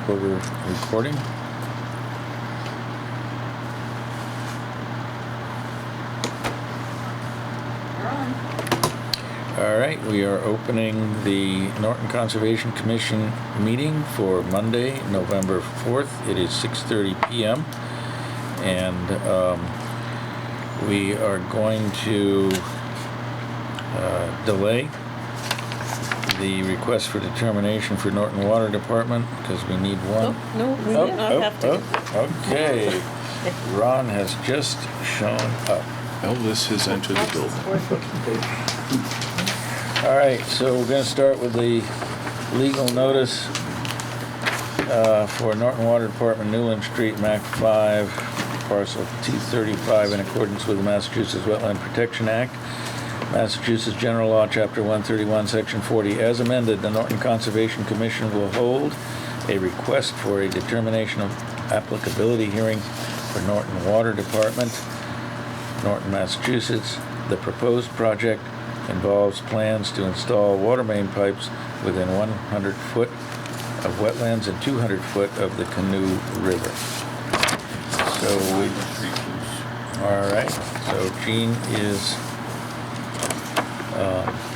where we're recording. All right, we are opening the Norton Conservation Commission meeting for Monday, November 4th. It is 6:30 p.m. and we are going to delay the request for determination for Norton Water Department because we need one. No, we do not have to. Okay. Ron has just shown up. Elvis has entered the building. All right, so we're going to start with the legal notice for Norton Water Department, Newland Street, MAC 5, parcel 235, in accordance with the Massachusetts Wetland Protection Act, Massachusetts General Law, Chapter 131, Section 40. As amended, the Norton Conservation Commission will hold a request for a determination of applicability hearing for Norton Water Department, Norton, Massachusetts. The proposed project involves plans to install water main pipes within 100 foot of wetlands and 200 foot of the Canoe River. So all right, so Gene is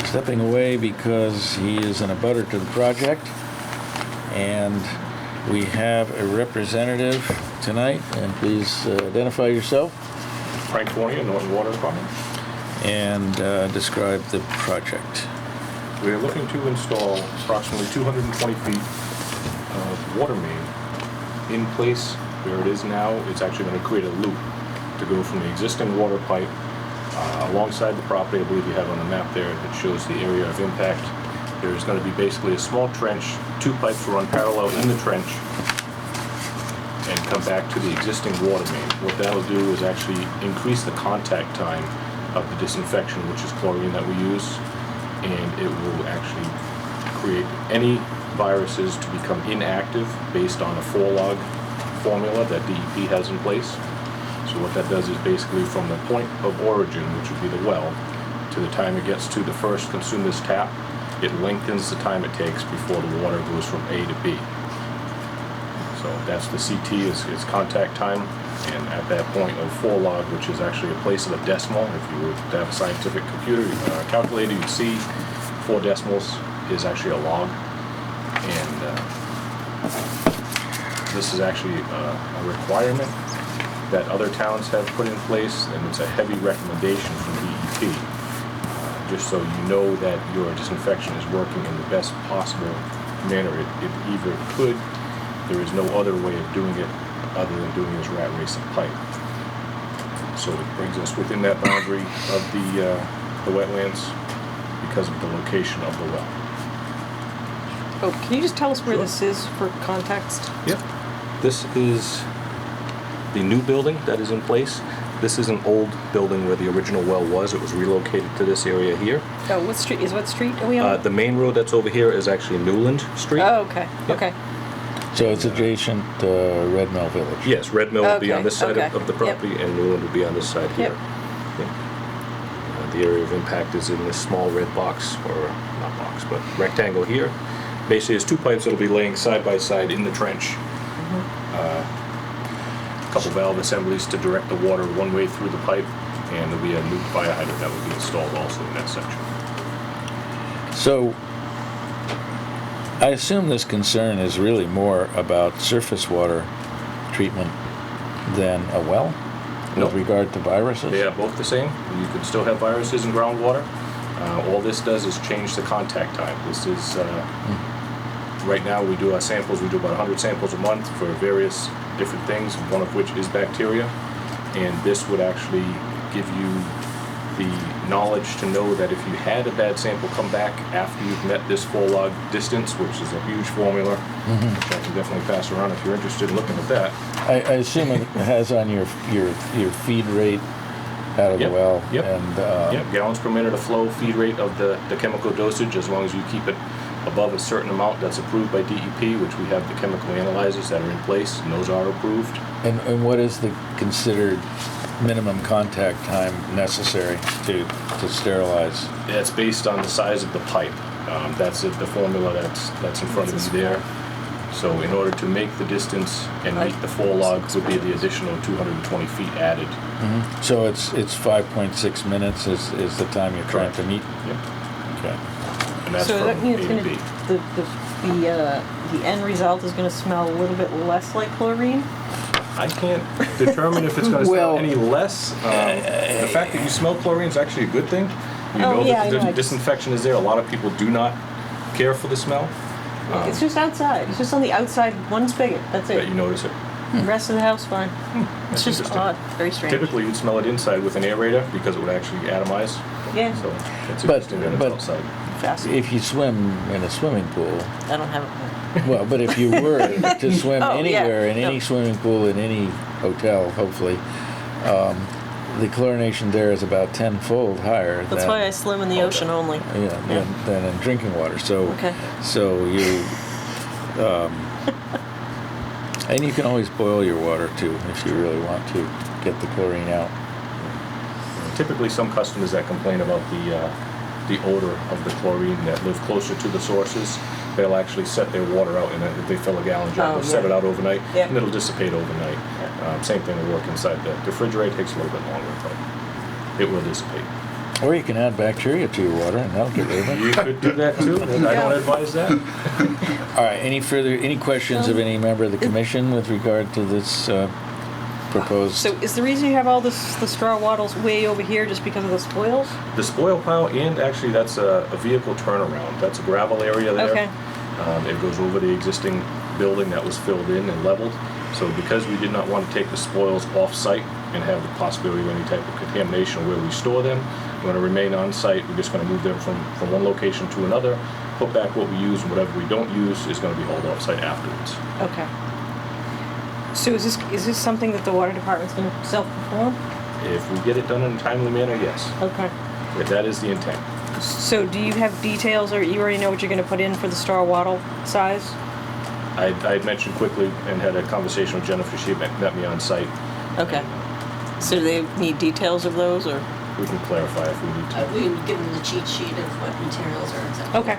stepping away because he is an abutter to the project, and we have a representative tonight, and please identify yourself. Frank Fournier, Norton Water Department. And describe the project. We are looking to install approximately 220 feet of water main in place where it is now. It's actually going to create a loop to go from the existing water pipe alongside the property. I believe you have on the map there that shows the area of impact. There is going to be basically a small trench, 2 pipes run parallel in the trench and come back to the existing water main. What that'll do is actually increase the contact time of the disinfection, which is chlorine that we use, and it will actually create any viruses to become inactive based on a 4-log formula that DEP has in place. So what that does is basically from the point of origin, which would be the well, to the time it gets to the first consumer's tap, it lengthens the time it takes before the water goes from A to B. So that's the CT, is contact time. And at that point of 4-log, which is actually a place of a decimal, if you were to have a scientific computer calculator, you'd see 4 decimals is actually a log. And this is actually a requirement that other towns have put in place, and it's a heavy recommendation from DEP, just so you know that your disinfection is working in the best possible manner it either could. There is no other way of doing it other than doing this rat racing pipe. So it brings us within that boundary of the wetlands because of the location of the well. Oh, can you just tell us where this is for context? Yep. This is the new building that is in place. This is an old building where the original well was. It was relocated to this area here. Oh, what street are we on? The main road that's over here is actually Newland Street. Oh, okay. Yep. Okay. So it's adjacent to Red Mill Village. Yes, Red Mill will be on Okay, this side okay. of the property, and Newland will be on this side here. Yep. The area of impact is in this small red box, or not box, but rectangle here. Basically, there's 2 pipes that'll be laying side by side in the trench. A couple valve assemblies to direct the water one way through the pipe, and there'll be a new fire hydrant that will be installed also in that section. So I assume this concern is really more about surface water treatment than a well with regard to viruses? They are both the same. You can still have viruses in groundwater. All this does is change the contact time. This is, right now we do our samples, we do about 100 samples a month for various different things, one of which is bacteria. And this would actually give you the knowledge to know that if you had a bad sample come back after you've met this 4-log distance, which is a huge formula, which I can definitely pass around if you're interested in looking at that. I assume it has on your feed rate out of the well. Yep. And Gallons per minute of flow, feed rate of the chemical dosage, as long as you keep it above a certain amount that's approved by DEP, which we have the chemical analyzers that are in place, and those are approved. And what is the considered minimum contact time necessary to sterilize? It's based on the size of the pipe. That's the formula that's in front of you there. So in order to make the distance and meet the 4 logs would be the additional 220 feet added. So it's 5.6 minutes is the time you're trying to meet? Yep. Okay. And that's So from that means A it's to gonna, B. the end result is gonna smell a little bit less like chlorine? I can't determine if it's going to Well- smell any less. The fact that you smell chlorine is actually a good thing. You Oh, know yeah, that the I know. disinfection is there. A lot of people do not care for the smell. It's just outside, it's just on the outside, one spigot, that's That it. you notice it. The rest of the house, fine. That's It's just interesting. odd, very strange. Typically, you'd smell it inside with an aerator because it would actually atomize. Yeah, So it's But- interesting that it's but- outside. fascinating. If you swim in a swimming pool, I don't have it. well, but if you were to swim Oh, yeah. anywhere in any No. swimming pool in any hotel, hopefully, the chlorination there is about tenfold higher. That's than, why I swim in the ocean only. than in drinking water. So, Okay. so you, and you can always boil your water too if you really want to get the chlorine out. Typically, some customers that complain about the odor of the chlorine that live closer to the sources, they'll actually set their water out, and if they fill a gallon jar, Oh, they'll set yeah. it out overnight, Yeah. and it'll dissipate overnight. Same thing will work inside the refrigerator. Takes a little bit longer, but it will dissipate. Or you can add bacteria to your water and that'll get rid of it. You could do that too. And I don't Yeah. advise that. All right, any questions of any member of the commission with regard to this proposed? So is the reason you have all the straw wattles way over here just because of the spoils? The spoil pile, and actually that's a vehicle turnaround. That's a gravel area there. Okay. It goes over the existing building that was filled in and leveled. So because we did not want to take the spoils off-site and have the possibility of any type of contamination where we store them, we want to remain on-site. We're just going to move them from one location to another, put back what we use, and whatever we don't use is going to be hauled off-site afterwards. Okay. So is this something that the water department's gonna self-perform? If we get it done in a timely manner, yes. Okay. If that is the intent. So do you have details, or you already know what you're gonna put in for the straw wattle size? I had mentioned quickly and had a conversation with Jennifer. She had met me on site. Okay. So do they need details of those, or? We can clarify if we need to. We would give them the cheat sheet of what materials are acceptable. Okay.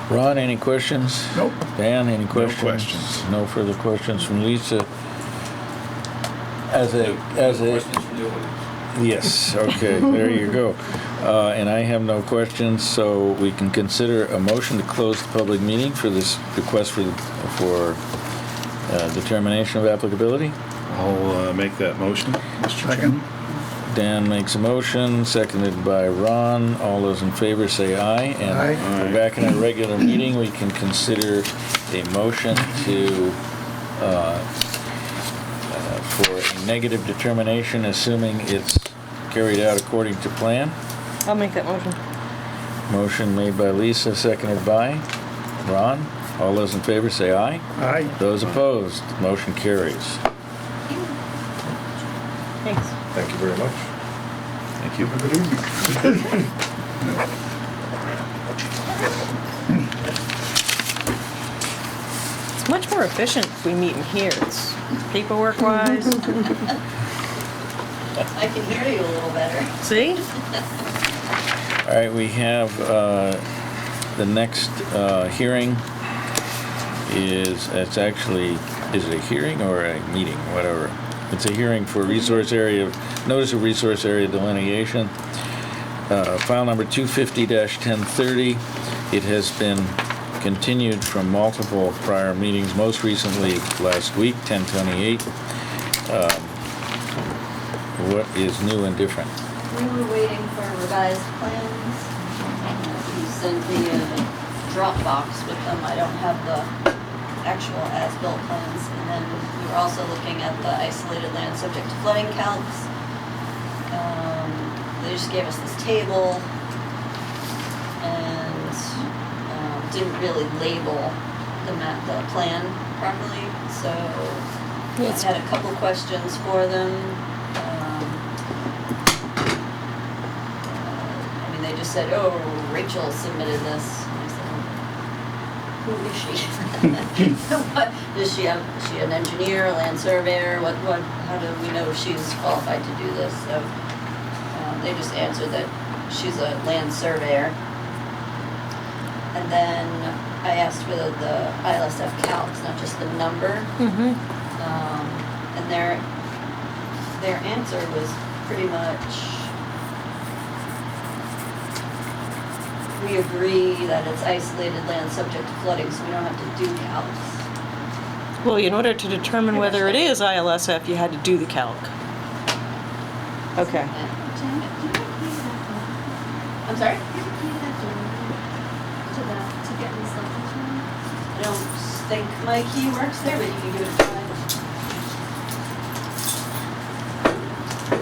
Ron, any questions? Nope. Dan, any questions? questions. No further questions from Lisa? As a, yes, okay, there you go. And I have no questions, so we can consider a motion to close the public meeting for this request for determination of applicability. I'll make that motion, Mr. Chairman. Dan makes a motion, seconded by Ron. All those in favor say aye. And Aye. we're back in our regular meeting. We can consider a motion to, for a negative determination, assuming it's carried out according to plan. I'll make that motion. Motion made by Lisa, seconded by Ron. All those in favor say aye. Aye. Those opposed, motion carries. Thanks. Thank you very much. Thank you. It's much more efficient if we meet in here. It's paperwork-wise. I can hear you a little better. See? All right, we have the next hearing is it a hearing or a meeting, whatever. It's a hearing for resource area, notice of resource area delineation. File number 250-1030. It has been continued from multiple prior meetings, most recently last week, 10/28. What is new and different? We were waiting for revised plans. You sent the Dropbox with them. I don't have the actual as-built plans. And then we were also looking at the isolated land subject to flooding counts. They just gave us this table and didn't really label the plan properly. So I had a couple questions for them. They just said, "Oh, Rachel submitted this." And I said, "Who is she? What does she have? Is she an engineer, a land surveyor? What? How do we know she's qualified to do this?" So they just answered that she's a land surveyor. And then I asked for the ILSF calcs, not just the number. Mm-hmm. And their answer was pretty much, we agree that it's isolated land subject to flooding, so we don't have to do calcs. Well, in order to determine whether it is ILSF, you had to do the calc. Okay. I'm sorry? To get these levels from? I don't think my key works there, but you can give it a try.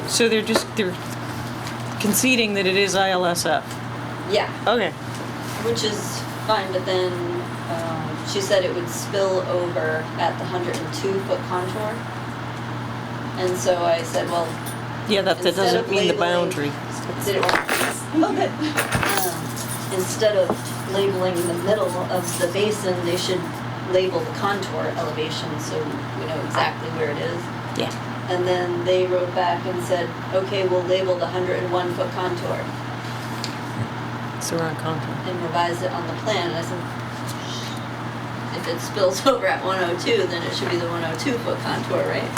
So they're conceding that it is ILSF. Yeah, Okay. which is fine, but then she said it would spill over at the 102-foot contour. And so I said, well, Yeah, that Instead doesn't of mean the labeling- boundary. did it work? Oh, good. Instead of labeling the middle of the basin, they should label the contour elevation so we know exactly where it is. Yeah. And then they wrote back and said, okay, we'll label the 101-foot contour So we're on contour. and revise it on the plan. And I said, if it spills over at 102, then it should be the 102-foot contour, right?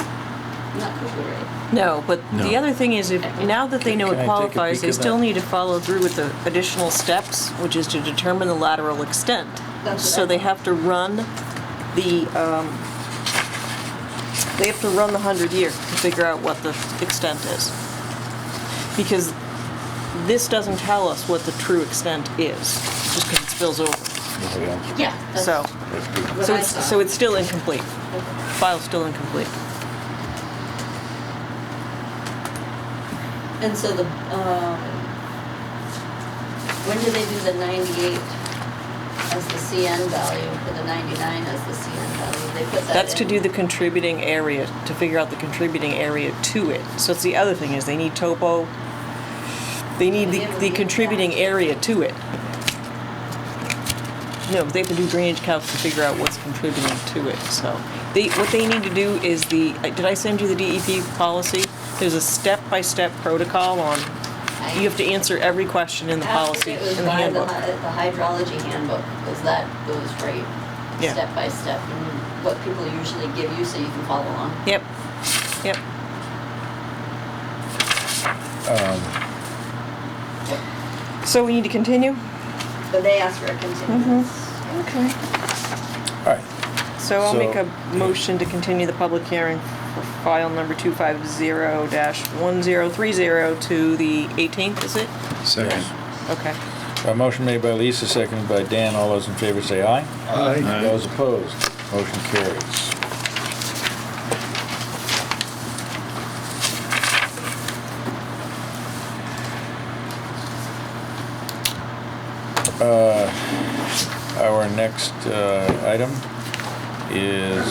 Not cuckoo, right? No, but the No. other thing is, if now that they know Can I it take a qualifies, peek they at still that? need to follow through with the additional steps, which is to determine the lateral extent. That's what So I they thought. have to run the 100-year to figure out what the extent is. Because this doesn't tell us what the true extent is, just because it spills over. Yeah. That's So, what so I it's, thought. so it's still incomplete. File's still incomplete. And so when do they do the 98 as the CN value, or the 99 as the CN value? They put that That's to in. do the contributing area, to figure out the contributing area to it. So it's the other thing is they need topo, they need the contributing area to it. No, they have to do drainage calcs to figure out what's contributing to it, so. What they need to do is did I send you the DEP policy? There's a step-by-step protocol on, you have to answer every question in the policy, It was in the by the handbook. hydrology handbook, because that goes right Yeah. step by step, and what people usually give you so you can follow along. Yep, yep. So we need to continue? But they asked for a continuance. Okay. All right. So I'll So- make a motion to continue the public hearing for file number 250-1030 to the 18th, is it? Second. Okay. A motion made by Lisa, seconded by Dan. All those in favor say aye. Aye. Those opposed, motion carries. Our next item is,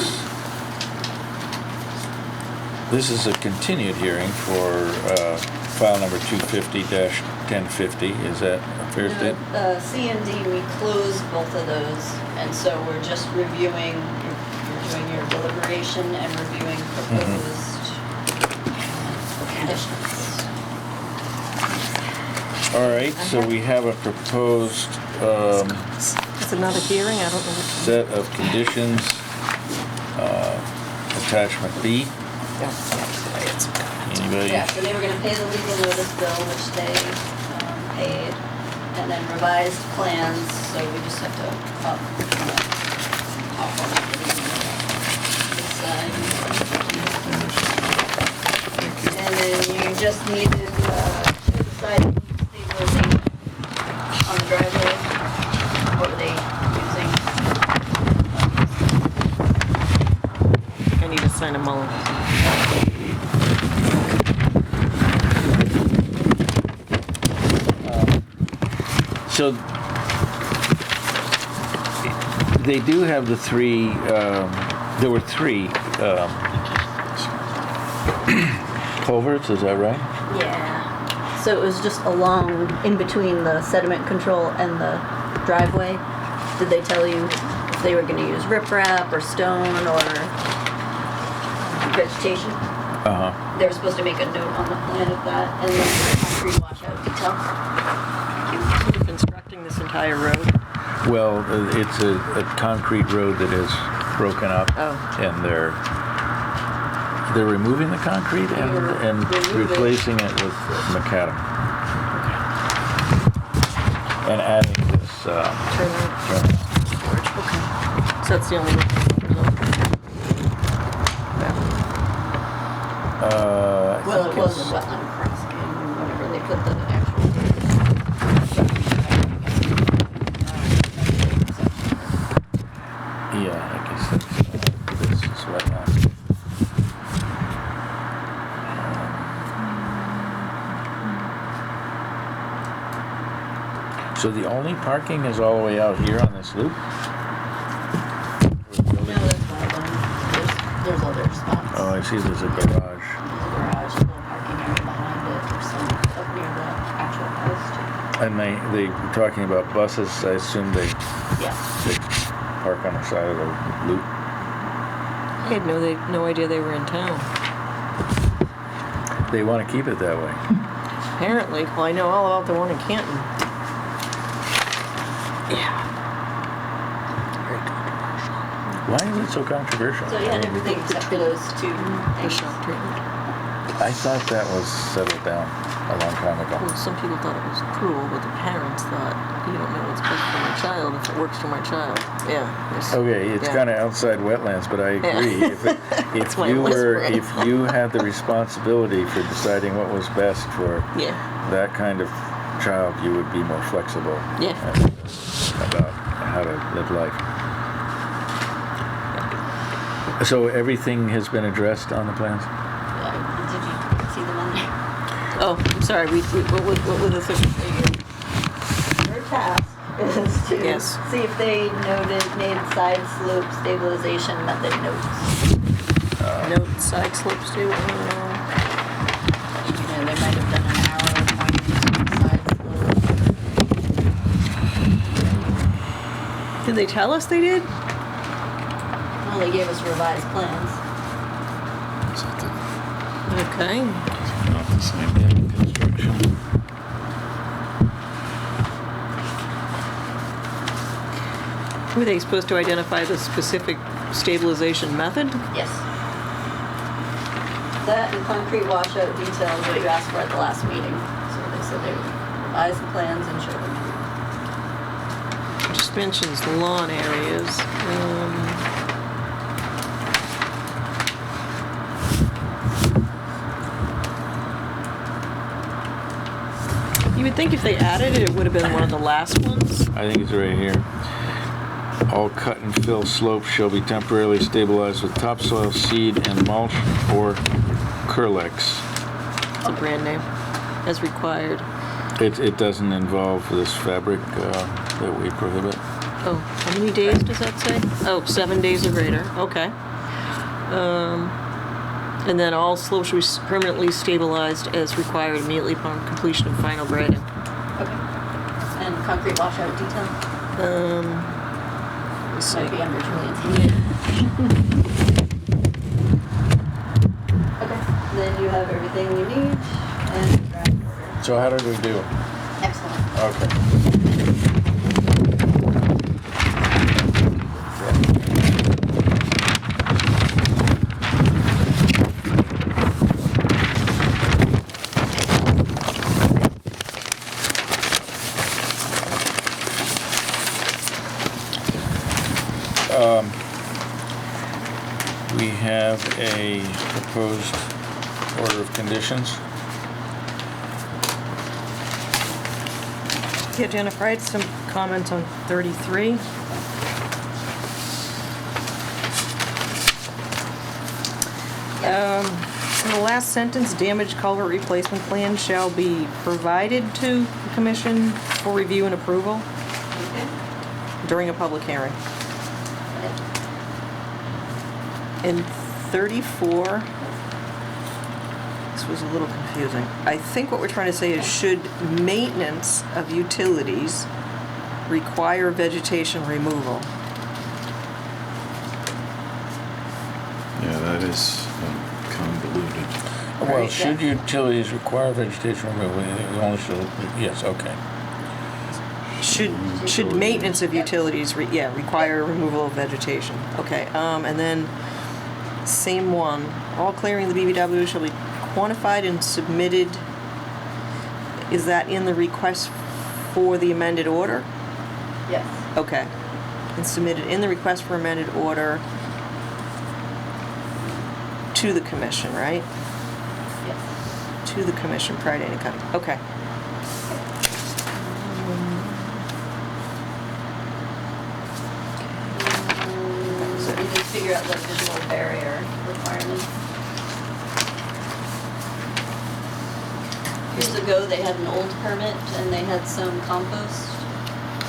this is a continued hearing for file number 250-1050. Is that a fair statement? C and D, we closed both of those, and so we're just reviewing, you're doing your deliberation and reviewing proposed conditions. All right, so we have a proposed It's another hearing, I don't know which set of conditions, attachment B. one. Anybody? Yeah, so they were gonna pay the legal notice bill, which they paid, and then revised plans, so we just have to top one up this side. And then you just needed to decide stabilization on the driveway. What were they using? I need to sign a Mullen. So they do have the three, there were three culverts, is that right? Yeah. So it was just along, in between the sediment control and the driveway. Did they tell you if they were gonna use riprap or stone or vegetation? Uh-huh. They were supposed to make a note on the plan of that, and then the concrete washout detail. Constructing this entire road. Well, it's a concrete road that is broken up, Oh. and they're removing the concrete and Remove it. replacing it with macadam. And adding this Turnout turn. storage, okay. So that's the only one. I Well, think it was a it's- wetland crossing, whenever they put the actual. Yeah, I guess this is wetland. So the only parking is all the way out here on this loop? No, that's one of them. There's other spots. Oh, I see there's a garage. There's a garage, a little parking area behind it, there's some up near the actual house too. And they talking about buses, I assume they Yeah. park on the side of the loop. I had no idea they were in town. They want to keep it that way. Apparently, well, I know all about the one in Canton. Yeah. Very controversial. Why is it so controversial? So you had everything except for those two The things. shock treatment. I thought that was settled down a long time ago. Well, some people thought it was cruel, but the parents thought, you don't know what's best for my child if it works for my child. Yeah. Okay, it's yeah. kind of outside wetlands, but I agree. If That's why it was for- if you had the responsibility for deciding what was best for Yeah. that kind of child, you would be more flexible. Yeah. About how to live life. So everything has been addressed on the plans? Did you see them on there? Oh, I'm sorry. What was the thing? Your task is to Yes. see if they made side slope stabilization method notes. Note side slope stable. You know, they might have done an arrow pointing to side slope. Did they tell us they did? Well, they gave us revised plans. Is that Okay. not the same construction? Were they supposed to identify the specific stabilization method? Yes. That and concrete washout details what you asked for at the last meeting. So they said they would revise the plans and show them. It just mentions lawn areas. You would think if they added it, it would have been one of the last ones. I think it's right here. All cut and fill slopes shall be temporarily stabilized with topsoil, seed, and mulch or Curlex. It's a brand name, as required. It doesn't involve this fabric that we prohibit. Oh, how many days does that say? Oh, 7 days or greater, okay. And then all slopes should be permanently stabilized as required immediately upon completion of final grading. Okay. And concrete washout detail Let's might see. be under Julian's. Okay. Then you have everything you need and draft order. So how did we do? Excellent. Okay. We have a proposed order of conditions. Yeah, Jennifer, I had some comments on 33. In the last sentence, damaged culvert replacement plan shall be provided to the commission for review and approval Okay. during a public hearing. In 34, this was a little confusing. I think what we're trying to say is should maintenance of utilities require vegetation removal? Yeah, that is convoluted. Well, Right, should utilities require vegetation removal, it only should, yes, okay. Should maintenance of utilities, require removal of vegetation. Okay, and then, same one, all clearing the BBW shall be quantified and submitted. Is that in the request for the amended order? Yes. Okay. And submitted in the request for amended order to the commission, right? Yes. To the commission prior to any cutting. Okay. So we need to figure out the visual barrier requirement. Years ago, they had an old permit and they had some compost,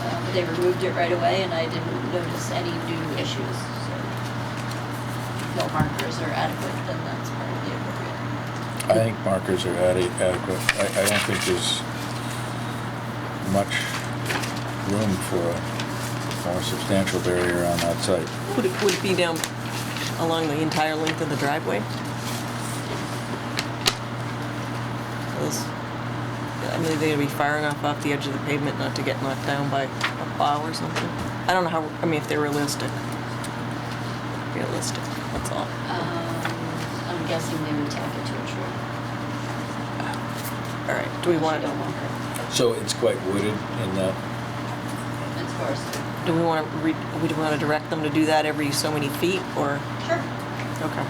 but they removed it right away and I didn't notice any new issues. So if no markers are adequate, then that's probably appropriate. I think markers are adequate. I don't think there's much room for a more substantial barrier on that site. Would it be down along the entire length of the driveway? I mean, they're gonna be far enough off the edge of the pavement not to get knocked down by a plow or something? I don't know how, I mean, if they're realistic. Realistic, that's all. I'm guessing they would tack it to a tree. All right, do we Unless want you don't want it. So it's quite wooded in that. As far as, do we want to direct them to do that every so many feet, or? sure. Okay.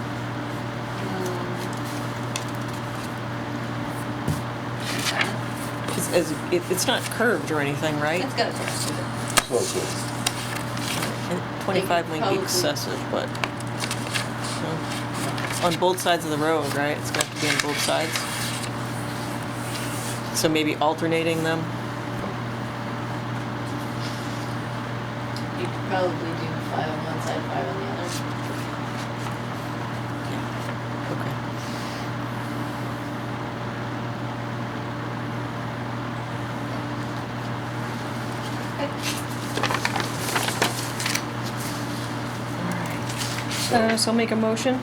It's not curved or anything, right? It's got a fix to it. Close with. And 25 might be Probably. excessive, but, on both sides of the road, right? It's got to be on both sides. So maybe alternating them? You could probably do 5 on one side, 5 on the other. Okay. So I'll make a motion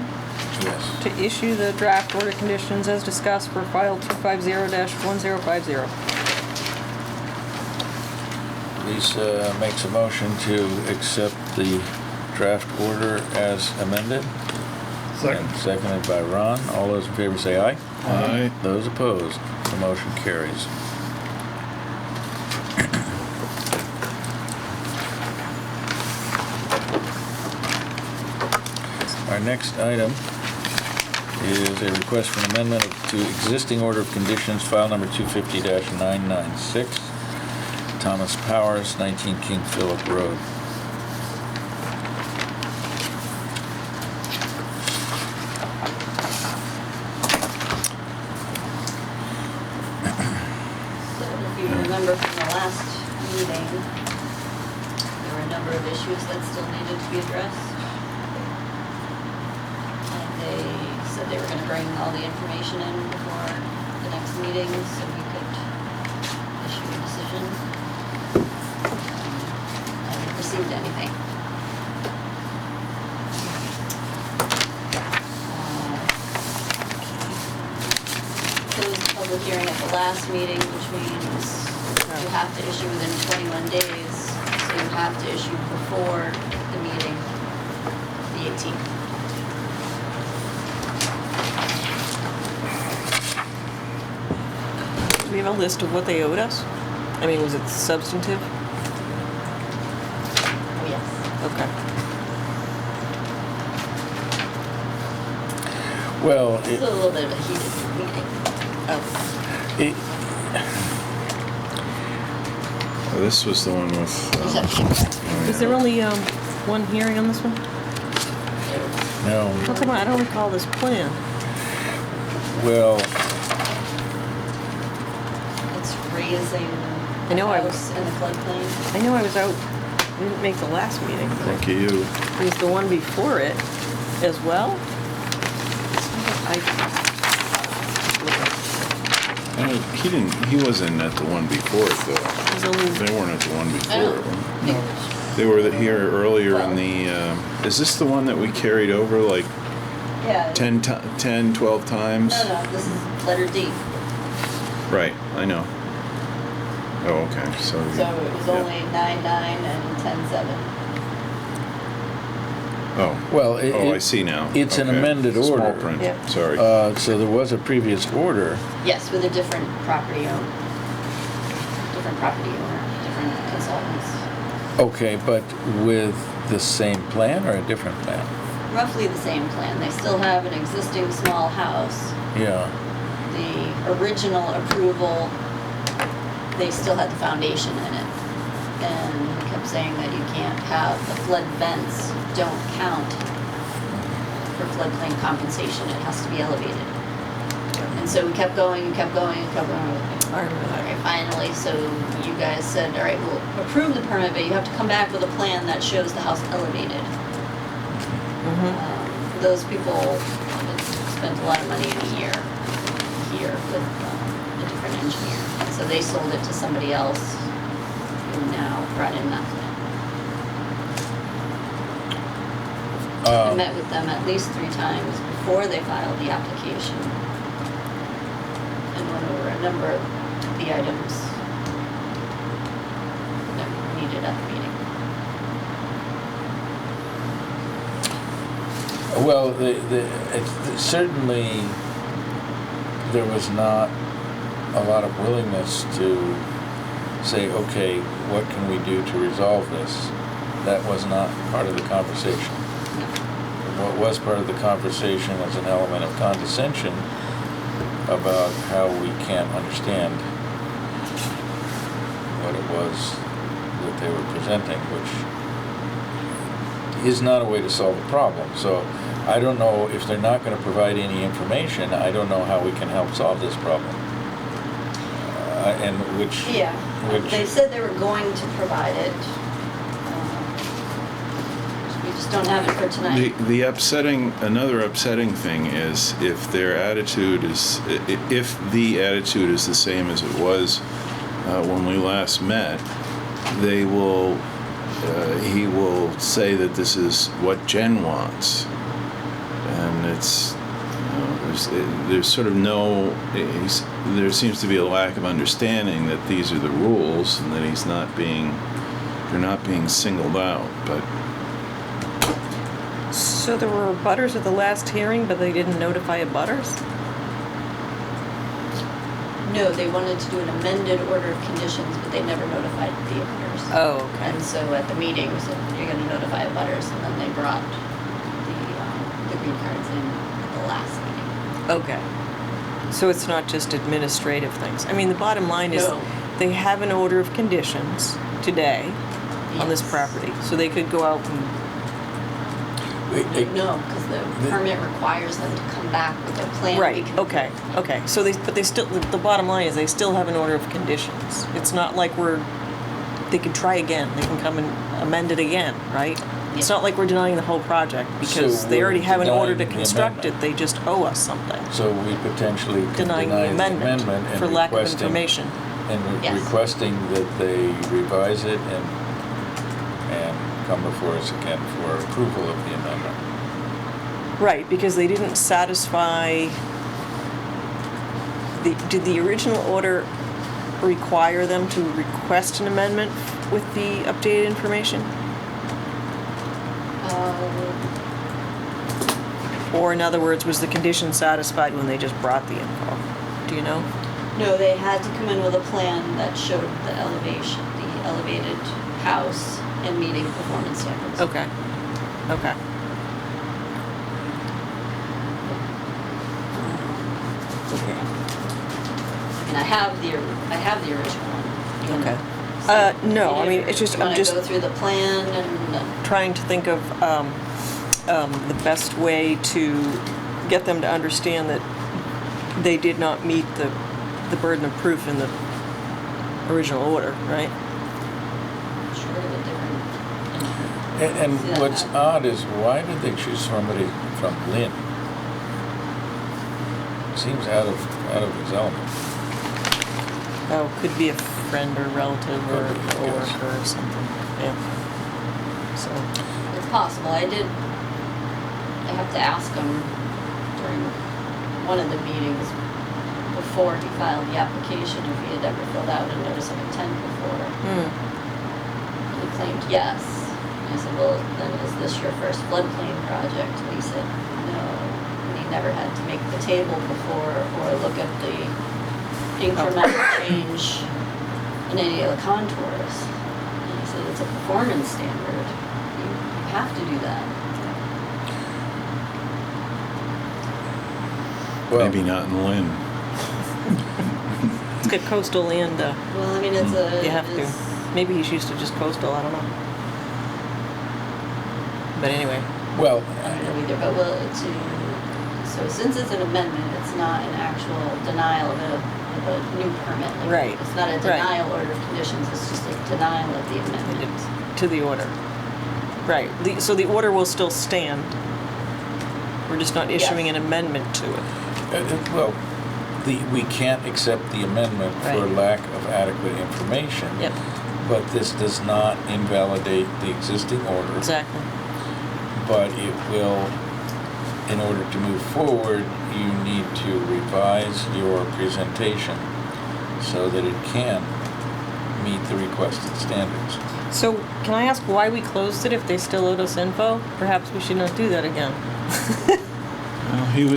Yes. to issue the draft order conditions as discussed for file 250-1050. Lisa makes a motion to accept the draft order as amended. And seconded by Ron. All those in favor say aye. Aye. Those opposed, the motion carries. Our next item is a request for an amendment to existing order of conditions, file number 250-996, Thomas Powers, 19 King Philip Road. So if you remember from the last meeting, there were a number of issues that still needed to be addressed. And they said they were gonna bring all the information in before the next meeting so we could issue a decision. I haven't received anything. Closed the public hearing at the last meeting, which means you have to issue within 21 days. So you have to issue before the meeting, the 18th. Do we have a list of what they owed us? I mean, was it substantive? Oh, yes. Okay. Well, It's a little bit of a heated meeting. Oh, it, Oh, this was the one with. You just have to keep track. is there only one hearing on this one? no, How come I don't recall this plan? well, It's raising I know the I house in the floodplain. I know I was out, we didn't make the last meeting. Thank you. It was the one before it as well? He wasn't at the one before it though. There's only, They weren't at the one I before know. it. No. They were here earlier in the, is this the one that we carried over like Yeah. 10, 12 times? No, this is letter D. Right, I know. Oh, okay, so. So it was yeah. only 9-9 and 10-7. Oh, Well, oh, I see now. It's an Okay. amended Small order. print, Yeah. sorry. So there was a previous order. Yes, with a different property owner, different consultants. Okay, but with the same plan or a different plan? Roughly the same plan. They still have an existing small house. Yeah. The original approval, they still had the foundation in it. And we kept saying that you can't have the flood vents don't count for floodplain compensation. It has to be elevated. And so we kept going and kept going and kept going. I remember that. All right, finally, so you guys said, all right, we'll approve the permit, but you have to come back with a plan that shows the house elevated. Those people spent a lot of money in a year here with a different engineer. And so they sold it to somebody else who now brought in that plan. I met with them at least 3 times before they filed the application and went over a number of the items that were needed at the meeting. Well, certainly there was not a lot of willingness to say, okay, what can we do to resolve this? That was not part of the conversation. What was part of the conversation was an element of condescension about how we can't understand what it was that they were presenting, which is not a way to solve a problem. So I don't know if they're not going to provide any information. I don't know how we can help solve this problem. And which They said they were going to provide it. We just don't have it for tonight. Another upsetting thing is if their attitude is, if the attitude is the same as it was when we last met, they will, he will say that this is what Jen wants. And it's, there's sort of no, there seems to be a lack of understanding that these are the rules and that they're not being singled out, but. So there were butters at the last hearing, but they didn't notify abutters? No, they wanted to do an amended order of conditions, but they never notified the abutters. Oh, okay. And so at the meeting, we said, you're gonna notify abutters, and then they brought the green cards in at the last meeting. Okay. So it's not just administrative things. I mean, the bottom line is No. they have an order of conditions today on this Yes. property. So they could go out and, No, because the permit requires them to come back with a plan. We right, can- okay, okay. So they still, the bottom line is they still have an order of conditions. It's not like they can try again. They can come and amend it again, right? It's Yeah. not like we're denying the whole project because So they already we're have an order to denying the construct it. amendment. They just owe us something. So we potentially could Denying deny the amendment and for lack of requesting- information. And Yes. requesting that they revise it and come before us again for approval of the amendment. Right, because they didn't satisfy, did the original order require them to request an amendment with the updated information? Or in other words, was the condition satisfied when they just brought the info? Do you know? No, they had to come in with a plan that showed the elevation, the elevated house and meeting performance standards. Okay, okay. I mean, I have the original one. You Okay. wanna see it? No, I mean, it's just, You I'm wanna just go through the plan and, trying to think of the best way to get them to understand that they did not meet the burden of proof in the original order, right? short of a different. And See that what's happen. odd is why did they choose somebody from Lynn? Seems out of his element. Oh, could be a friend or relative or Could be, I a guess. coworker or something, yeah. So, It's possible. I have to ask them during one of the meetings before he filed the application if he had ever filled out a notice of intent before. Hmm. And he claimed yes. And I said, well, then is this your first floodplain project? And he said, no. And he never had to make the table before or look at the incremental change in any of the contours. And he said, it's a performance standard. You have to do that. Well, Maybe not in Lynn. It's good coastal land, Well, I mean, it's a. you have to. it's- Maybe he's used to just coastal, I don't know. But anyway, well, I don't know either, but well, so since it's an amendment, it's not an actual denial of a new permit. Like, Right, It's not a right. denial order of conditions, it's just a denial of the amendment. to the order. Right, so the order will still stand. We're just not issuing Yes. an amendment to it. well, we can't accept the amendment for Right. lack of adequate information. Yep, But this does not invalidate the existing order. exactly. But it will, in order to move forward, you need to revise your presentation so that it can meet the requested standards. So can I ask why we closed it if they still owed us info? Perhaps we should not do that again. Well,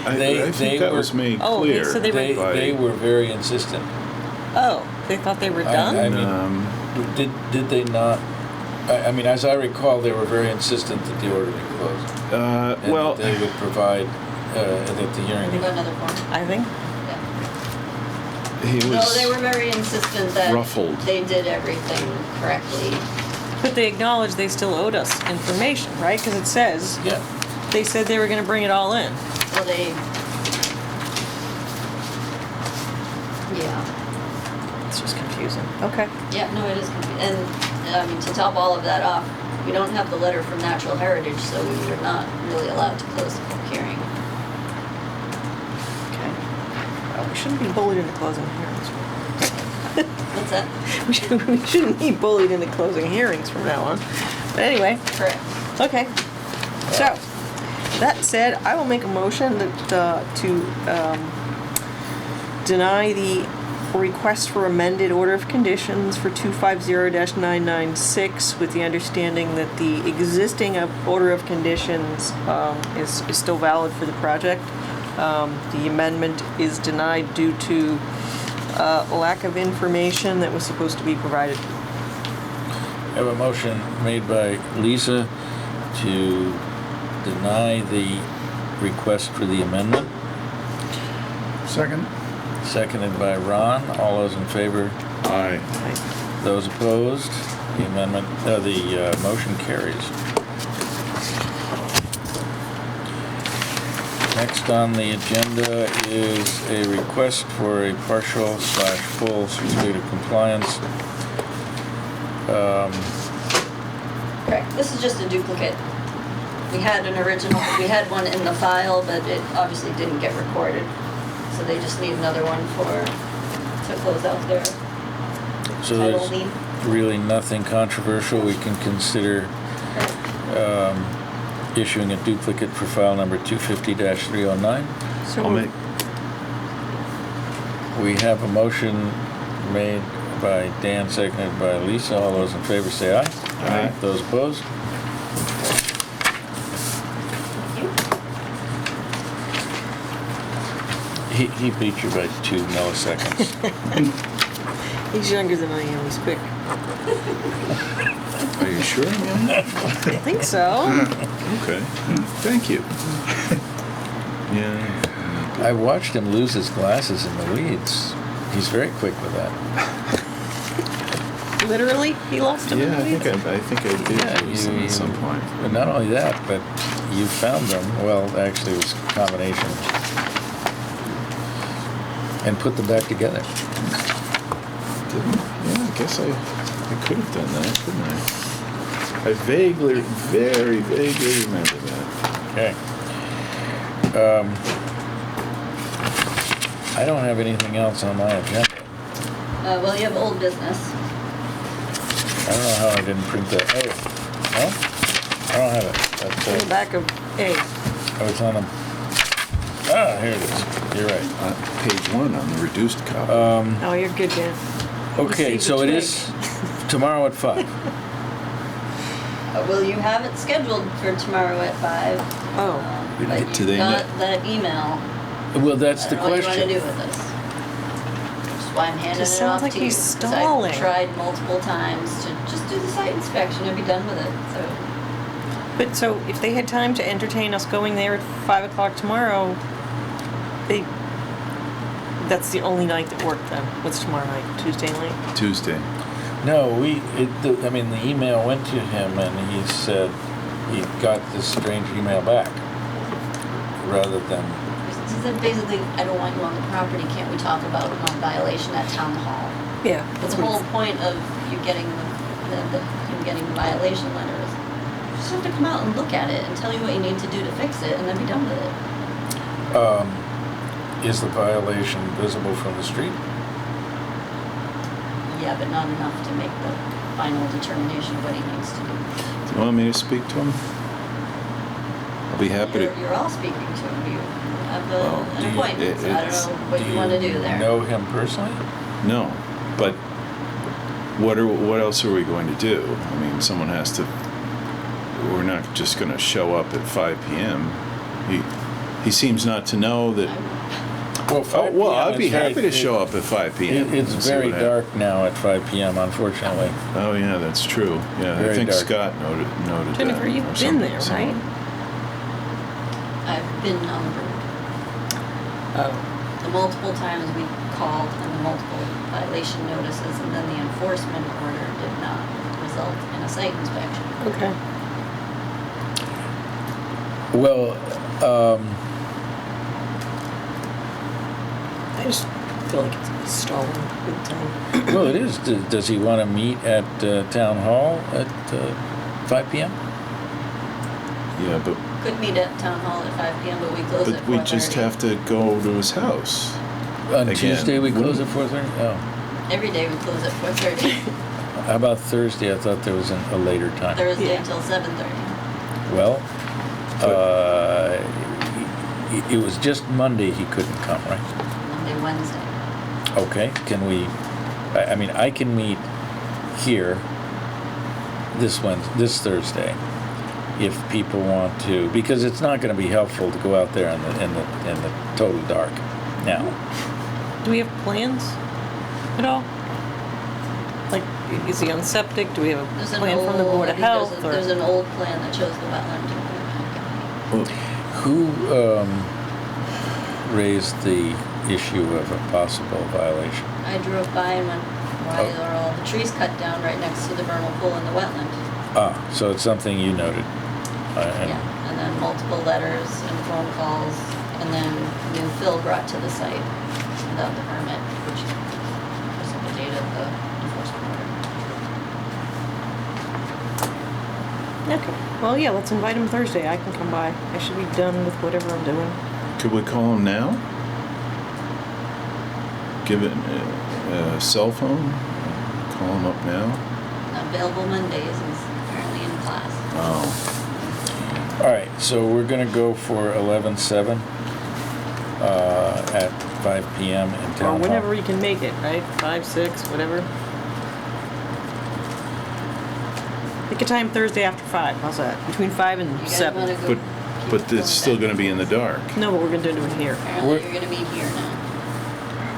I think that was made Oh, they clear. said they were- They were very insistent. Oh, they thought they were I done? mean, did they not? I mean, as I recall, they were very insistent that the order be closed. And well, that they would provide, that the hearing. Got another form? I think. Yeah. he No, was they were very insistent that ruffled. they did everything correctly. But they acknowledged they still owed us information, right? Because it says, Yeah. they said they were gonna bring it all in. Well, yeah. It's just confusing. Okay. Yeah, no, it is confusing. And, I mean, to top all of that off, we don't have the letter from Natural Heritage, so we were not really allowed to close the public hearing. Okay. Well, we shouldn't be bullied into closing hearings. What's that? We shouldn't be bullied into closing hearings from now on. But anyway, Correct. okay. So, that said, I will make a motion that, to deny the request for amended order of conditions for 250-996 with the understanding that the existing order of conditions is still valid for the project. The amendment is denied due to lack of information that was supposed to be provided. I have a motion made by Lisa to deny the request for the amendment, Second? seconded by Ron. All those in favor? Aye. Those opposed? The amendment, the motion carries. Next on the agenda is a request for a partial/full certificate of compliance. Correct. This is just a duplicate. We had we had one in the file, but it obviously didn't get recorded. So they just need another one to close out their So title there's lien. really nothing controversial. We can consider issuing a duplicate for file number 250-309. So I'll make, We have a motion made by Dan, seconded by Lisa. All those in favor say aye. Aye. Those opposed? He beat you by 2 milliseconds. he's younger than I am. He's quick. are you sure? Yeah? I think so. Okay. Thank you. Yeah. I watched him lose his glasses in the weeds. He's very quick with that. Literally, he lost him. Yeah, in the I think weeds? I did lose them at some point. But not only that, but you found them. Well, actually, it was a combination. And put them back together. Didn't? Yeah, I guess I could have done that, couldn't I? I very vaguely remember that. Okay. I don't have anything else on my agenda. Well, you have old business. I don't know how I didn't print that. Oh, no? I don't have it. In the That's, back of A. oh, it's on them. Here it is. You're right. Page 1 on the reduced copy. Oh, you're good, Dan. Okay, received so a it twig. is tomorrow at 5. Well, you have it scheduled for tomorrow at 5. Oh. But Do you they got know- that email. Well, that's the I don't know what you question. want to do with this. That's why I'm handing Just it off sounds like to you. he's 'Cause stalling. I've tried multiple times to just do the site inspection and be done with it, so. But so if they had time to entertain us going there at 5 o'clock tomorrow, that's the only night that worked then. What's tomorrow night? Tuesday night? Tuesday. No, the email went to him and he said he got this strange email back rather than, He said basically, I don't want you on the property, can't we talk about a violation at town hall? Yeah. That's the whole point of you getting him getting the violation letters. You just have to come out and look at it and tell you what you need to do to fix it and then be done with it. is the violation visible from the street? Yeah, but not enough to make the final determination of what he needs to do. Do you want me to speak to him? I'll be happy to. You're all speaking to him. You have Well, an appointment, so I don't know what you want to do there. Know him personally? No, but what else are we going to do? I mean, someone has to. We're not just going to show up at 5 p.m. He seems not to know that. Well, 5 Well, p.m. I'd be is very- happy to show up at 5 p.m. It's and see very what happens. dark now at 5 p.m., unfortunately. Oh yeah, that's true. Yeah, Very I think dark. Scott noted Jennifer, that. you've or been there, someone. right? I've been on the road. Oh. The multiple times we called and the multiple violation notices and then the enforcement order did not result in a site inspection. Okay. Well, I just feel like it's stalling big time. well, it is. Does he want to meet at Town Hall at 5 p.m.? Yeah, but Could meet at town hall at 5 p.m., but we close at 4:30. we just have to go to his house. On Again, Tuesday we close at wouldn't- 4:30? Oh. Every day we close at 4:30. How about Thursday? I thought there was a later time. Thursday Yeah. until 7:30. Well, it was just Monday he couldn't come, right? Monday, Wednesday. Okay, can we, I mean, I can meet here this Thursday, if people want to, because it's not gonna be helpful to go out there in the total dark now. Do we have plans at all? Like, is he on septic? Do we have There's a an plan from the old- Board I of think Health? There's Or an old plan that shows the wetland. Well, Who raised the issue of a possible violation? I drove by and went, why Oh. are all the trees cut down right next to the vernal pool in the wetland? So it's something you noted. Yeah, and then multiple letters and phone calls, and then new fill brought to the site without the permit, which precipitated the enforcement order. okay. Well, yeah. Let's invite him Thursday. I can come by. I should be done with whatever I'm doing. could we call him now? Give it a cell phone? Call him up now? Available Mondays, he's apparently in class. Oh. All right, so we're gonna go for 11/7 at 5 p.m. in Or Town Hall. whenever he can make it, right? 5, 6, whatever. Pick a time Thursday after 5. How's that? Between 5 and You guys 7. wanna go? But keep but going it's still then? going to be in the dark. No, but we're gonna do it here. Apparently We're- you're gonna meet here now.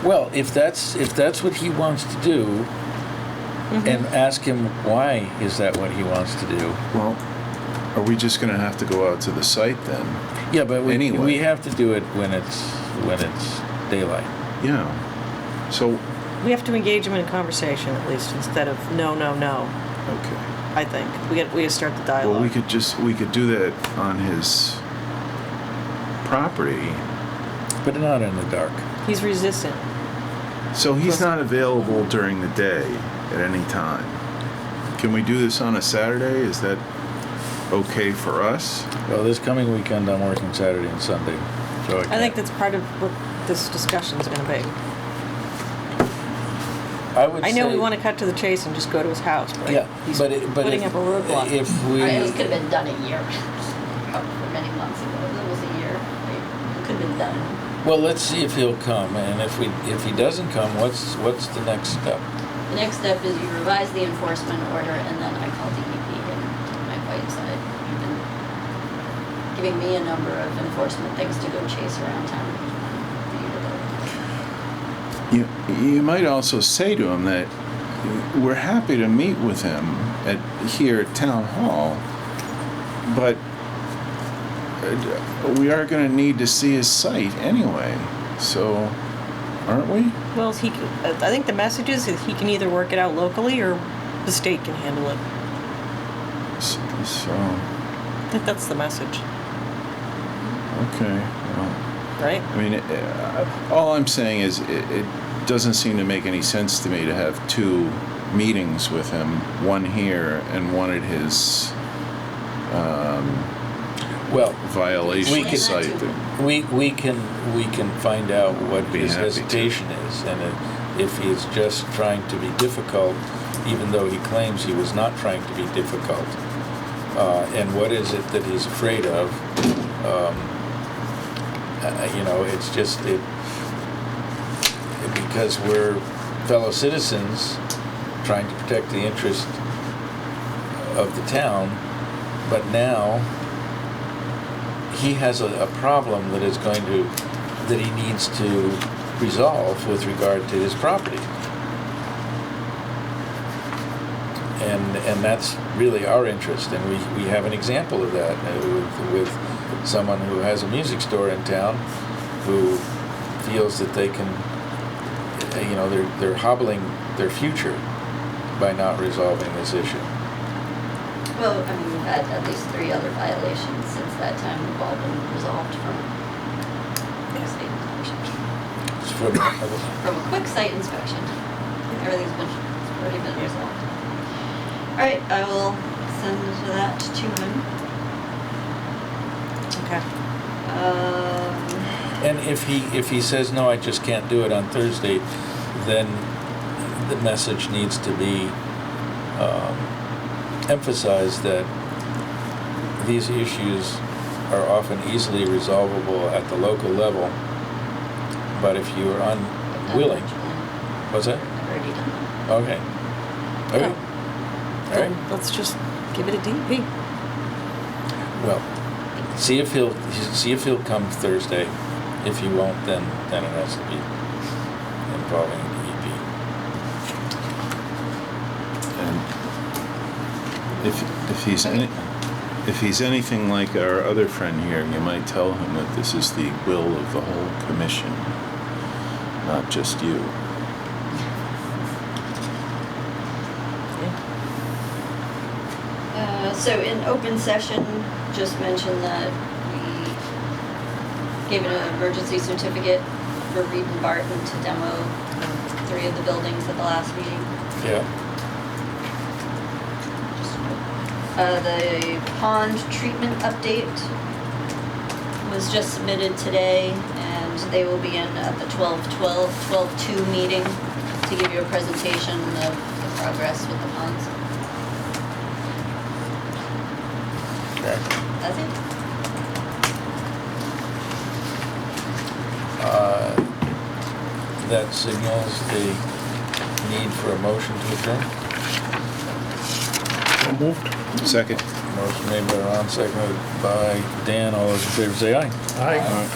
Well, if that's what he wants to do, Mm-hmm. and ask him why is that what he wants to do. Well, are we just going to have to go out to the site then? Yeah, but we Anyway. have to do it when it's daylight. Yeah. So, We have to engage him in a conversation at least, instead of no, no, no. okay. I think we got to start the dialogue. Well, we could do that on his property. But not in the dark. He's resistant. So he's not available during the day at any time. Can we do this on a Saturday? Is that okay for us? Well, this coming weekend I'm working Saturday and Sunday, so I think that's part of what this discussion's going to be. I would. I know say, we want to cut to the chase and just go to his house, but Yeah, he's but putting up a roadblock. If we, Alright, this could have been done a year, for many months ago, it was a year. We could have been done. Well, let's see if he'll come, and if he doesn't come, what's the next step? The next step is you revise the enforcement order, and then I call DEP and I'm Whiteside. You've been giving me a number of enforcement things to go chase around town. You might also say to him that we're happy to meet with him here at Town Hall, but we are going to need to see his site anyway, so aren't we? Well, I think the message is that he can either work it out locally or the state can handle it. So, I think that's the message, okay. Well, right? I mean, all I'm saying is it doesn't seem to make any sense to me to have two meetings with him, one here and one at his Well, violation can- site. we can find out what Be his happy to. hesitation is, and if he's just trying to be difficult, even though he claims he was not trying to be difficult, and what is it that he's afraid of? It's just because we're fellow citizens trying to protect the interest of the town, but now he has a problem that he needs to resolve with regard to his property. And that's really our interest, and we have an example of that with someone who has a music store in town who feels that they can, they're hobbling their future by not resolving this issue. Well, I mean, we've had at least 3 other violations since that time. They've all been resolved from state inspection. It's from- From a quick site inspection. Everything's already been resolved. All right, I will send that to him. Okay. And if he says, no, I just can't do it on Thursday, then the message needs to be emphasized that these issues are often easily resolvable at the local level, but if you are unwilling, what's that? I've already done that. Okay. Okay. Oh. All right. Then let's just give it a DP. Well, see if he'll come Thursday. If he won't, then it has to be involving the EP. And if he's anything like our other friend here, you might tell him that this is the will of the whole commission, not just you. So in open session, just mention that we gave an emergency certificate for Reed and Barton to demo 3 of the buildings at the last meeting. Yeah. The pond treatment update was just submitted today, and they will be in at the 12/2 meeting to give you a presentation of the progress with the ponds. Okay. That's it. That signals the need for a motion to adjourn. So moved. Second. Motion made by Ron, seconded by Dan. All those in favor say aye. Aye. All right.